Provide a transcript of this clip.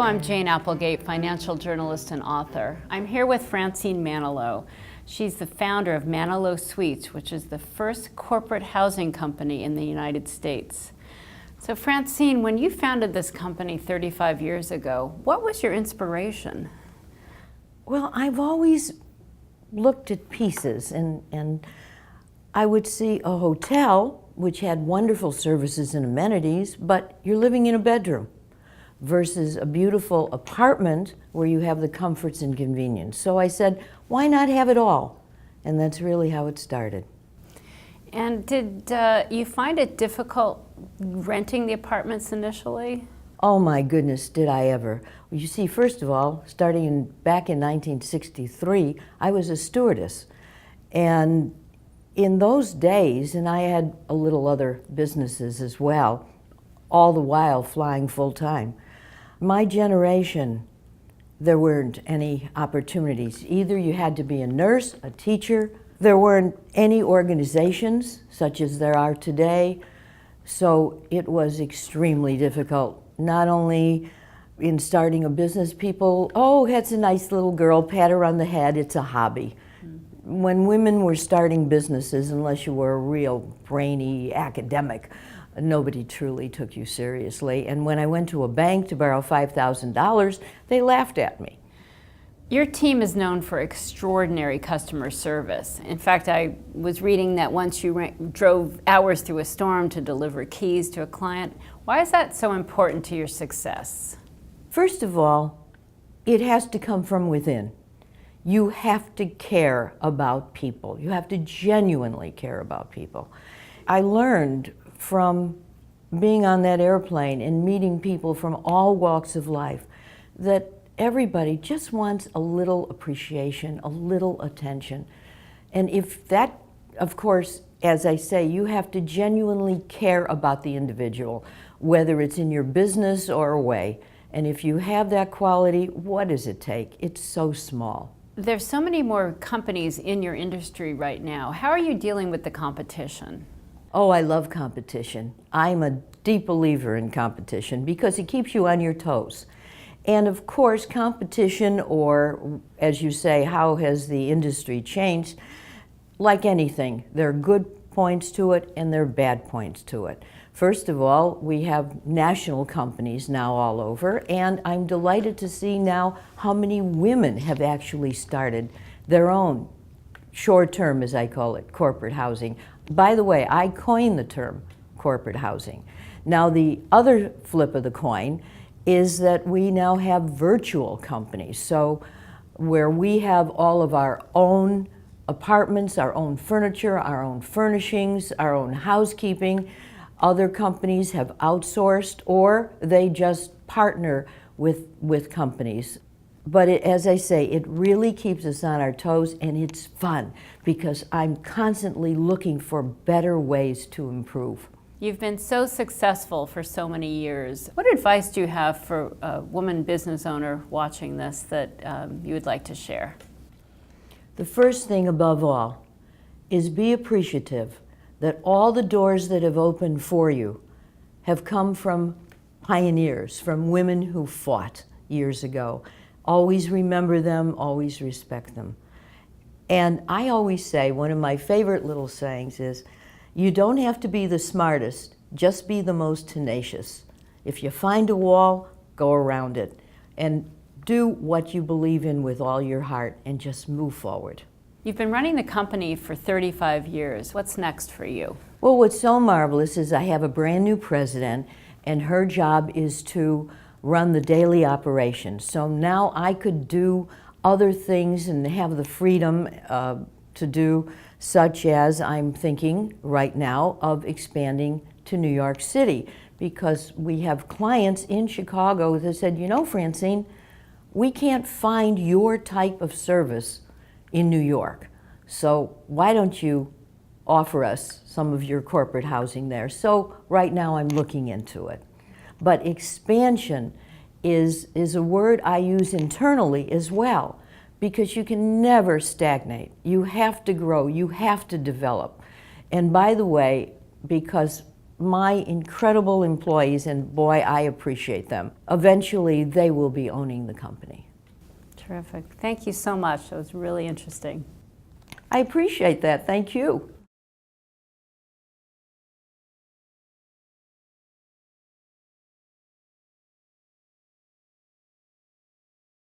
I'm Jane Applegate, financial journalist and author. I'm here with Francine Manilow. She's the founder of Manilow Suites, which is the first corporate housing company in the United States. So Francine, when you founded this company 35 years ago, what was your inspiration? Well, I've always looked at pieces, and I would see a hotel which had wonderful services and amenities, but you're living in a bedroom, versus a beautiful apartment where you have the comforts and convenience. So I said, why not have it all? And that's really how it started. And did you find it difficult renting the apartments initially? Oh my goodness, did I ever. Well, you see, first of all, starting back in 1963, I was a stewardess. And in those days, and I had a little other businesses as well, all the while flying full time. My generation, there weren't any opportunities. Either you had to be a nurse, a teacher. There weren't any organizations such as there are today. So it was extremely difficult. Not only in starting a business, people, oh, that's a nice little girl, pat her on the head, it's a hobby. When women were starting businesses, unless you were a real brainy academic, nobody truly took you seriously. And when I went to a bank to borrow $5,000, they laughed at me. Your team is known for extraordinary customer service. In fact, I was reading that once you drove hours through a storm to deliver keys to a client. Why is that so important to your success? First of all, it has to come from within. You have to care about people. You have to genuinely care about people. I learned from being on that airplane and meeting people from all walks of life that everybody just wants a little appreciation, a little attention. And if that, of course, as I say, you have to genuinely care about the individual, whether it's in your business or away. And if you have that quality, what does it take? It's so small. There's so many more companies in your industry right now. How are you dealing with the competition? Oh, I love competition. I'm a deep believer in competition because it keeps you on your toes. And of course, competition, or as you say, how has the industry changed? Like anything, there are good points to it and there are bad points to it. First of all, we have national companies now all over, and I'm delighted to see now how many women have actually started their own short-term, as I call it, corporate housing. By the way, I coined the term corporate housing. Now, the other flip of the coin is that we now have virtual companies. So where we have all of our own apartments, our own furniture, our own furnishings, our own housekeeping. Other companies have outsourced, or they just partner with companies. But as I say, it really keeps us on our toes, and it's fun because I'm constantly looking for better ways to improve. You've been so successful for so many years. What advice do you have for a woman business owner watching this that you would like to share? The first thing above all is be appreciative that all the doors that have opened for you have come from pioneers, from women who fought years ago. Always remember them, always respect them. And I always say, one of my favorite little sayings is, you don't have to be the smartest, just be the most tenacious. If you find a wall, go around it. And do what you believe in with all your heart and just move forward. You've been running the company for 35 years. What's next for you? Well, what's so marvelous is I have a brand new president, and her job is to run the daily operations. So now I could do other things and have the freedom to do, such as I'm thinking right now of expanding to New York City, because we have clients in Chicago that said, you know, Francine, we can't find your type of service in New York. So why don't you offer us some of your corporate housing there? So right now I'm looking into it. But expansion is a word I use internally as well, because you can never stagnate. You have to grow, you have to develop. And by the way, because my incredible employees, and boy, I appreciate them. Eventually, they will be owning the company. Terrific. Thank you so much. That was really interesting. I appreciate that. Thank you.